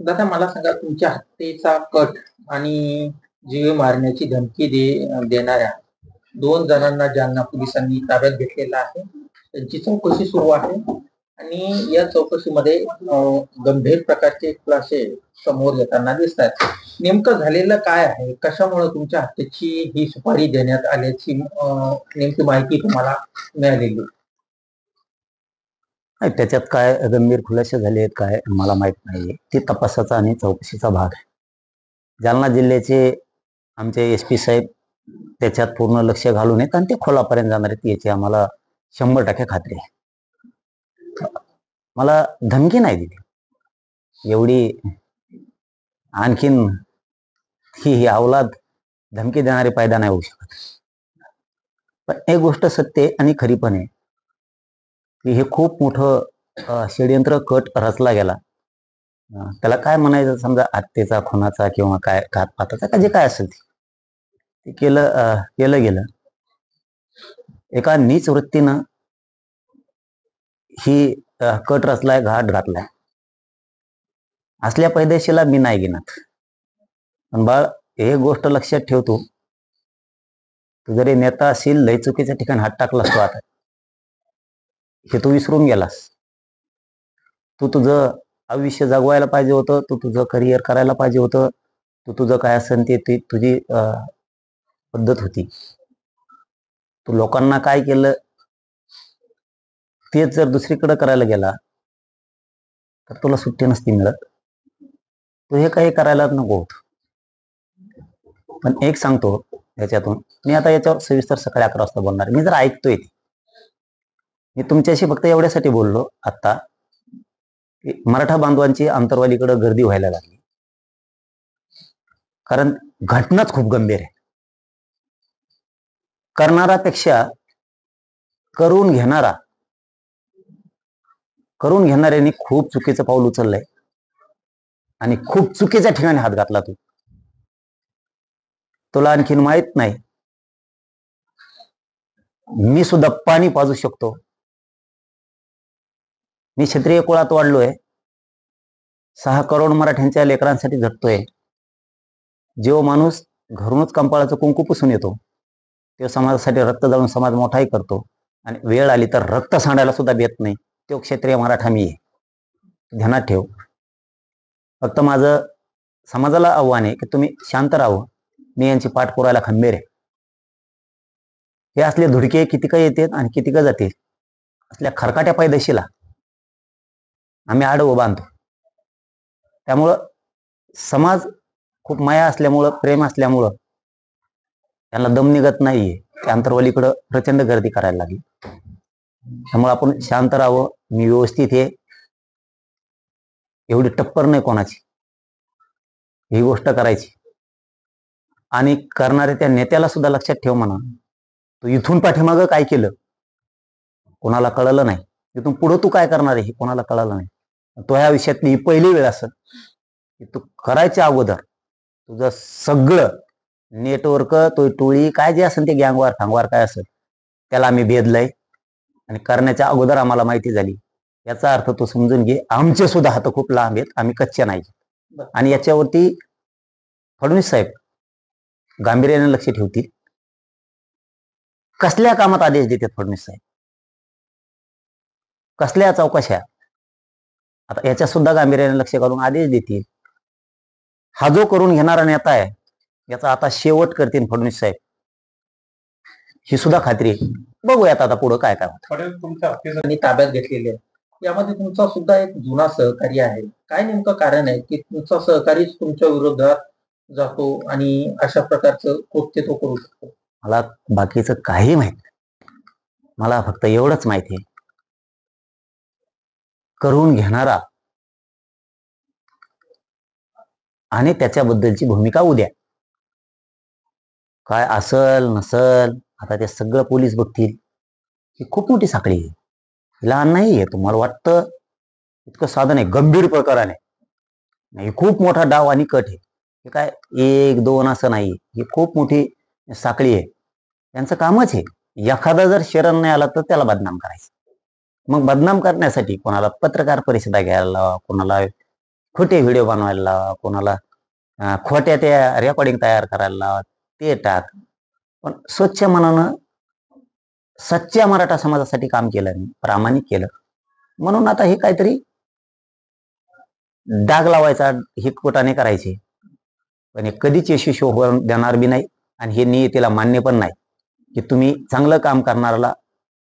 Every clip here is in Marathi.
दादा मला सांगा तुमच्या हत्येचा कट आणि जीवे मारण्याची धमकी देणाऱ्या 2 जणांना जालना पोलिसांनी ताब्यात घेतलेलं आहे. त्यांची चौकशी सुरू आहे आणि या चौकशीमध्ये गंभीर प्रकारचे खुलासे समोर येताना दिसतात. नेमकं झालेलं काय आहे? कशामुळे तुमच्या हत्येची ही सुपारी देण्यात आल्याची नेमकी माहिती तुम्हाला मिळालेली? त्याच्यात काय गंभीर खुलासे झाले आहेत काय मला माहित नाहीये. ते तपासाचा आणि चौकशीचा भाग आहे. जालना जिल्ह्याचे आमचे SP साहेब त्याच्यात पूर्ण लक्ष घालून आहेत आणि ते खोलापर्यंत जाणार आहेत याची आम्हाला 100% खात्री आहे. मला धमकी नाही दिली एवढी. आणखीन ही अवलाद धमकी देणारी पैदा नाही होऊ शकत. पण एक गोष्ट सत्य आहे आणि खरी पण आहे की हे खूप मोठं षडयंत्र कट रचला गेला. त्याला काय म्हणायचं, समजा हत्येचा, खुनाचा किंवा काय घातपाताचा का जे काय असेल ते केलं गेलं. एका नीच वृत्तीनं ही कट रचलाय, घाट घातलाय. असल्या पैदेशीला मी नाही घेणार. पण बाळ, हे गोष्ट लक्षात ठेवतो, तू जरी नेता असेल, लय चुकीच्या ठिकाणी हात टाकलास तू आता, हे तू विसरून गेलास. तू तुझं आयुष्य जगवायला पाहिजे होतं, तू तुझं करिअर करायला पाहिजे होतं, तू तुझं काय असेल ते तुझी पद्धत होती. तू लोकांना काय केलं तेच जर दुसरीकडे करायला गेला तर तुला सुट्टी नसती मिळत. तू हे काही करायला नको होत. पण एक सांगतो याच्यातून, मी आता याच्यावर सविस्तर सकाळी 11 वाजता बोलणार. मी जर ऐकतोय, मी तुमच्याशी फक्त एवढ्यासाठी बोललो आता, मराठा बांधवांची आंतरवालीकडे गर्दी व्हायला लागली. कारण घटनाच खूप गंभीर आहे. करणारापेक्षा करून घेणाऱ्याने खूप चुकीचं पाऊल उचललंय आणि खूप चुकीच्या ठिकाणी हात घातला. तुला आणखीन माहित नाही, मी सुद्धा पाणी पाजू शकतो. मी क्षत्रिय कुळात वाढलोय, 6 करोड मराठ्यांच्या लेकरांसाठी झटतोय. जो माणूस घरूनच कंपाळाचं कुंकू पुसून येतो, तो समाजासाठी रक्त जाळून समाज मोठाही करतो आणि वेळ आली तर रक्त सांडायला सुद्धा देत नाही, तो क्षत्रिय मराठा मी आहे. ध्यानात ठेव. फक्त माझं समाजाला आव्हान आहे की तुम्ही शांत राहावं. मी यांची पाठ पुरायला खंबीर आहे. हे असले धुडके कितीक येतात आणि कितीक जातील. असल्या खरकाट्या पैदाशीला आम्ही आडवं बांधतो. त्यामुळं समाज खूप माया असल्यामुळं, प्रेम असल्यामुळं त्यांना दम निघत नाहीये. त्या अंतरवलीकडं प्रचंड गर्दी करायला लागली. त्यामुळे आपण शांत राहावं. मी व्यवस्थित आहे, एवढी टप्पर नाही कोणाची, ही गोष्ट करायची. आणि करणारे त्या नेत्याला सुद्धा लक्षात ठेव म्हणा, तू इथून पाठीमागं काय केलं कोणाला कळलं नाही, इथून पुढं तू काय करणार आहे हे कोणाला कळलं नाही. तो ह्या आयुष्यातली ही पहिली वेळ असेल की तू करायच्या अगोदर तुझं सगळं नेटवर्क, तो टोळी काय जे असेल ते गँगवार फांगवार काय असेल त्याला आम्ही भेदलंय. आणि करण्याच्या अगोदर आम्हाला माहिती झाली. याचा अर्थ तू समजून घे, आमचे सुद्धा हात खूप लांब आहेत, आम्ही कच्चे नाही. आणि याच्यावरती फडणवीस साहेब गांभीर्याने लक्ष ठेवतील. कसल्या कामात आदेश देतात फडणवीस साहेब, कसल्या चौकशा, आता याच्या सुद्धा गांभीर्याने लक्ष घालून आदेश देतील. हा जो करून घेणारा नेता आहे याचा आता शेवट करतील फडणवीस साहेब, ही सुद्धा खात्री आहे. बघूयात आता पुढे काय काय होतं. तुमच्या हत्येसाठी ताब्यात घेतलेले आहे, यामध्ये तुमचा सुद्धा एक जुना सहकारी आहे. काय नेमकं कारण आहे की तुमचा सहकारीच तुमच्या विरोधात जातो आणि अशा प्रकारचं कृत्य तो करू शकतो? मला बाकीचं काही माहित नाही. मला फक्त एवढंच माहिती आहे, करून घेणारा आणि त्याच्याबद्दलची भूमिका उद्या काय असल नसल आता ते सगळं पोलीस बघतील. ही खूप मोठी साखळी आहे, लहान नाही आहे. तुम्हाला वाटतं इतकं साधन आहे, गंभीर प्रकाराने नाही. खूप मोठा डाव आणि कट आहे. हे काय 1-2 असं नाही, ही खूप मोठी साखळी आहे. त्यांचं कामच आहे, एखादा जर शरण नाही आला तर त्याला बदनाम करायचं. मग बदनाम करण्यासाठी कोणाला पत्रकार परिषदा घ्यायला लावा, कोणाला खोटे व्हिडिओ बनवायला लावा, कोणाला खोट्या त्या रेकॉर्डिंग तयार करायला लावा, ते टाक. पण स्वच्छ मनानं सच्च्या मराठा समाजासाठी काम केलं मी, प्रामाणिक केलं. म्हणून आता हे काहीतरी डाग लावायचा हे कोटाने करायचे, पण हे कधीच यशस्वी होऊ देणार बी नाही. आणि हे नियतीला मान्य पण नाही की तुम्ही चांगलं काम करणाऱ्याला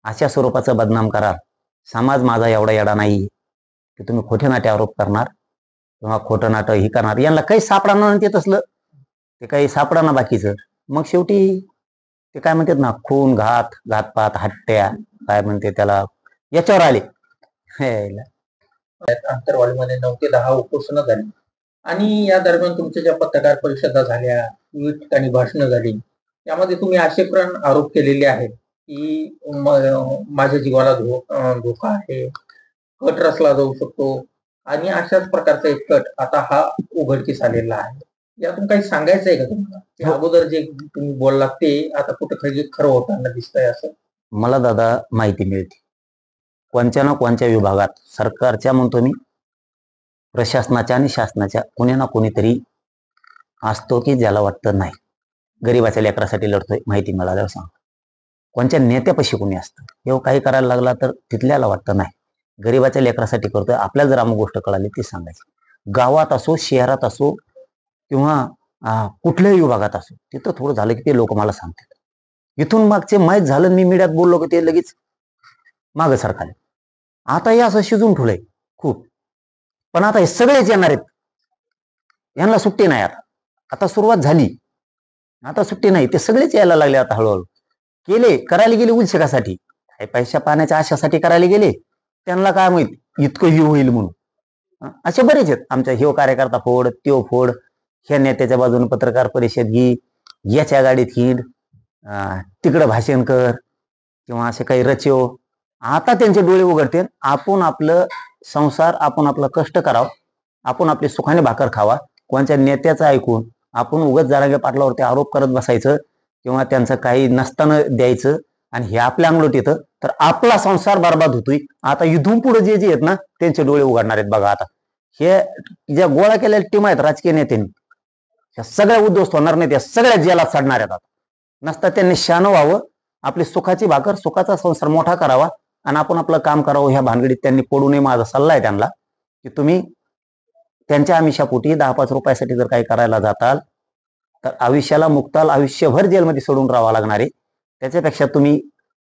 अशा स्वरूपाचं बदनाम कराल. समाज माझा एवढा येडा नाही की तुम्ही खोटे नाटे आरोप करणार किंवा खोटं नाटं ही करणार. यांना काही सापडणार नाही, ते तसलं ते काही सापडणार बाकीचं. मग शेवटी ते काय म्हणतात ना, खून, घातपात, हत्या, काय म्हणते त्याला, याच्यावर आले. आंतरवालीमध्ये 9 ते 10 उपोषणं झाली आणि या दरम्यान तुमच्या ज्या पत्रकार परिषदा झाल्या, विविध ठिकाणी भाषणं झाली, त्यामध्ये तुम्ही असे पण आरोप केलेले आहेत की माझ्या जीवाला धोका आहे, कट रचला जाऊ शकतो आणि अशाच प्रकारचा एक कट आता हा उघडकीस आलेला आहे. यातून काही सांगायचं आहे का तुम्हाला? ते अगोदर जे तुम्ही बोललात ते आता कुठं खरं होताना दिसतंय असं? मला दादा माहिती मिळते कोणत्या ना कोणत्या विभागात, सरकारच्या म्हणतो मी, प्रशासनाच्या आणि शासनाच्या कोणी ना कोणीतरी असतो की ज्याला वाटतं नाही गरीबाच्या लेकरासाठी लढतोय, माहिती मिळाल्यावर सांग. कोणत्या नेत्यापाशी कोणी असतं, किंवा काही करायला लागला तर तिथल्याला वाटतं नाही गरीबाच्या लेकरासाठी करतोय. आपल्याला जर अमुक गोष्ट कळाली ती सांगायची. गावात असो, शहरात असो, किंवा कुठल्याही विभागात असो, तिथं थोडं झालं की ते लोक मला सांगतात. इथून मागचे माहीत झालं, मी मीडियात बोललो की ते लगेच मागं सरकारले. आता हे असं शिजून ठेवलंय खूप. पण आता हे सगळेच येणार आहेत, यांना सुट्टी नाही. आता सुरुवात झाली, आता सुट्टी नाही. ते सगळेच यायला लागले आता हळूहळू. करायला गेले उलशकासाठी, पैशा पाण्याच्या आशासाठी करायला गेले. त्यांना काय माहित इतकं ही होईल म्हणून. असे बरेच आहेत. आमच्या ह्यो कार्यकर्ता फोड, त्यो फोड, ह्या नेत्याच्या बाजूने पत्रकार परिषद घे, याच्या गाडीत हिंड, तिकडं भाषण कर, किंवा असे काही रचो. आता त्यांचे डोळे उघडते. आपण आपलं संसार, आपण आपलं कष्ट करावं, आपण आपली सुखाने भाकर खावा. कोणत्या नेत्याचं ऐकून आपण उगाच जरांगे पाटलावरती आरोप करत बसायचं किंवा त्यांचं काही नसताना द्यायचं आणि हे आपल्या अंगलोट येतं तर आपला संसार बर्बाद होतोय. आता इथून पुढे जे आहेत ना, त्यांचे डोळे उघडणार आहेत बघा. आता हे ज्या गोळा केलेल्या टीम आहेत राजकीय नेत्यांनी, त्या सगळ्या उद्ध्वस्त होणार नाही, त्या सगळ्या जेलात चढणार आहेत. आता नसता त्यांनी शानं व्हावं, आपली सुखाची भाकर, सुखाचा संसार मोठा करावा आणि आपण आपलं काम करावं. ह्या भानगडीत त्यांनी पडू नये. माझा सल्ला आहे त्यांना की तुम्ही त्यांच्या आमिषापोटी 10-5 रुपयासाठी जर काही करायला जाताल तर आयुष्याला मुक्ताल आयुष्यभर जेलमध्ये सोडून राहावं लागणार आहे. त्याच्यापेक्षा तुम्ही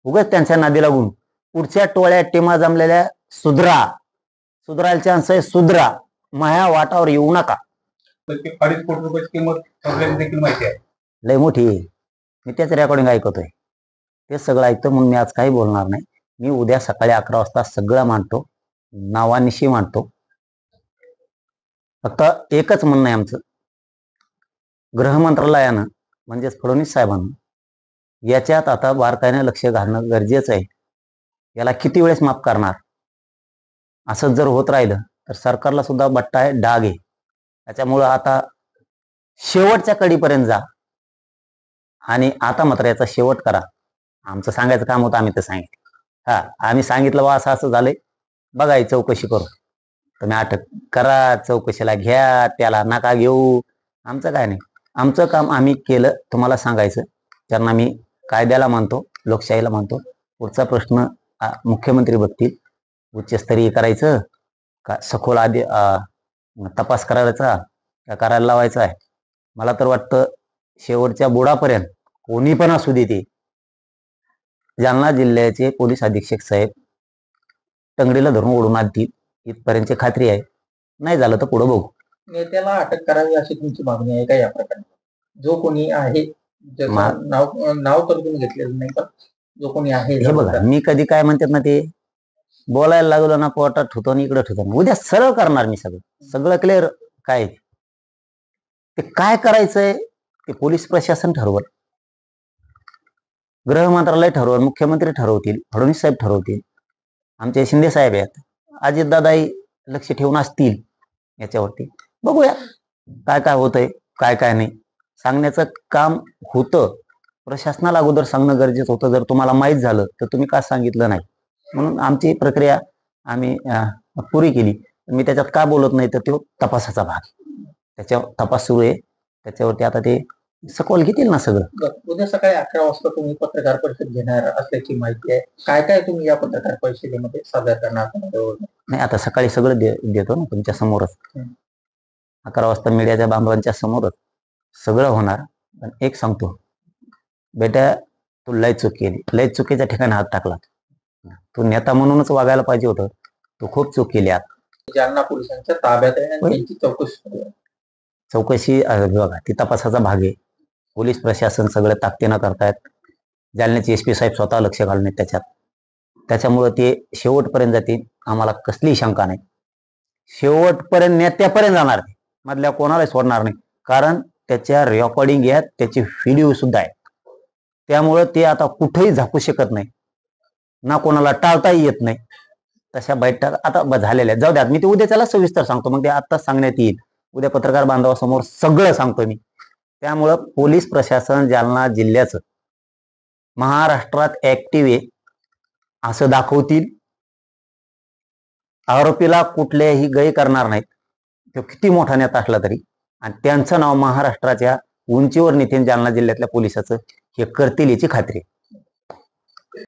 उगाच त्यांच्या नादी लागून पुढच्या टोळ्या टीमा जमलेल्या सुधरायला चान्स आहे, सुधरा, माया वाटावर येऊ नका. 2.5 कोटी रुपयाची किंमत देखील माहिती आहे, लय मोठी. मी त्याच रेकॉर्डिंग ऐकतोय, ते सगळं ऐकतो. म्हणून मी आज काही बोलणार नाही. मी उद्या सकाळी 11 वाजता सगळं मांडतो, नावानिशी मांडतो. फक्त एकच म्हणणं आहे आमचं, गृह मंत्रालयानं म्हणजेच फडणवीस साहेबांना याच्यात आता बारकाईने लक्ष घालणं गरजेचं आहे. याला किती वेळेस माफ करणार? असंच जर होत राहिलं तर सरकारला सुद्धा बट्टा आहे, डाग आहे. त्याच्यामुळं आता शेवटच्या कडीपर्यंत जा आणि आता मात्र याचा शेवट करा. आमचं सांगायचं काम होतं, आम्ही तर सांगितलं. आम्ही सांगितलं बा असं असं झालंय, बघा चौकशी करू. तुम्ही अटक करा, चौकशीला घ्या, त्याला नका घेऊ, आमचं काय नाही. आमचं काम आम्ही केलं, तुम्हाला सांगायचं. त्यांना मी कायद्याला मानतो, लोकशाहीला मानतो. पुढचा प्रश्न मुख्यमंत्री बघतील. उच्चस्तरीय करायचं का सखोल आधी तपास करायचा का करायला लावायचा आहे? मला तर वाटतं शेवटच्या बुडापर्यंत कोणी पण असू देते, जालना जिल्ह्याचे पोलीस अधीक्षक साहेब टंगडीला धरून ओढून आणतील इथपर्यंतची खात्री आहे. नाही झालं तर पुढे बघू. नेत्याला अटक करावी अशी तुमची मागणी आहे का या प्रकारे? जो कोणी आहे, ज्याचं नाव तर तुम्ही घेतलेलं नाही, पण जो कोणी आहे. हे बघा, मी कधी काय म्हणतात ना, ते बोलायला लागलो ना पोटात ठेवतो आणि इकडे ठेवतो. उद्या सरळ करणार मी सगळं क्लिअर. काय ते काय करायचंय ते पोलीस प्रशासन ठरवल, गृह मंत्रालय ठरवल, मुख्यमंत्री ठरवतील, फडणवीस साहेब ठरवतील, आमचे शिंदे साहेब आहेत, अजितदादाही लक्ष ठेवून असतील याच्यावरती. बघूया काय काय होतंय, काय काय नाही. सांगण्याचं काम होतं, प्रशासनाला अगोदर सांगणं गरजेचं होतं. जर तुम्हाला माहीत झालं तर तुम्ही का सांगितलं नाही? म्हणून आमची प्रक्रिया आम्ही पुरी केली. मी त्याच्यात का बोलत नाही तर तो तपासाचा भाग आहे. त्याच्या तपास सुरू आहे, त्याच्यावरती आता ते सखोल घेतील ना सगळं. उद्या सकाळी 11 वाजता तुम्ही पत्रकार परिषद घेणार असल्याची माहिती आहे. काय काय तुम्ही या पत्रकार परिषदेमध्ये सादर करणार आहात? नाही, आता सकाळी सगळं देतो ना तुमच्या समोरच. 11 वाजता मीडियाच्या बांधवांच्या समोरच सगळं होणार. पण एक सांगतो बेटा, तू लय चूक केली, लय चुकीच्या ठिकाणी हात टाकला. तू नेता म्हणूनच वागायला पाहिजे होतं, तू खूप चूक केली. आता जालना पोलिसांच्या ताब्यात आहे आणि त्यांची चौकशी सुरू आहे. चौकशी बघा, ती तपासाचा भाग आहे. पोलीस प्रशासन सगळं ताकदीनं करतायत. जालन्याचे SP साहेब स्वतः लक्ष घालून आहेत त्याच्यात. त्याच्यामुळं ते शेवटपर्यंत जातील, आम्हाला कसलीही शंका नाही. शेवटपर्यंत नेत्यापर्यंत जाणार नाही, मधल्या कोणालाही सोडणार नाही. कारण त्याच्या रेकॉर्डिंग आहेत, त्याचे व्हिडिओ सुद्धा आहेत. त्यामुळं ते आता कुठेही झाकू शकत नाही, ना कोणाला टाळताही येत नाही. तशा बैठक आता झालेल्या जाऊ द्या. मी ते उद्या त्याला सविस्तर सांगतो, मग ते आत्ताच सांगण्यात येईल. उद्या पत्रकार बांधवासमोर सगळं सांगतो मी. त्यामुळं पोलीस प्रशासन जालना जिल्ह्याचं महाराष्ट्रात ऍक्टिव्ह आहे असं दाखवतील. आरोपीला कुठल्याही गय करणार नाहीत, तो किती मोठा नेता असला तरी. आणि त्यांचं नाव महाराष्ट्राच्या उंचीवर नेते जालना जिल्ह्यातल्या पोलिसाचं हे करतील याची खात्री.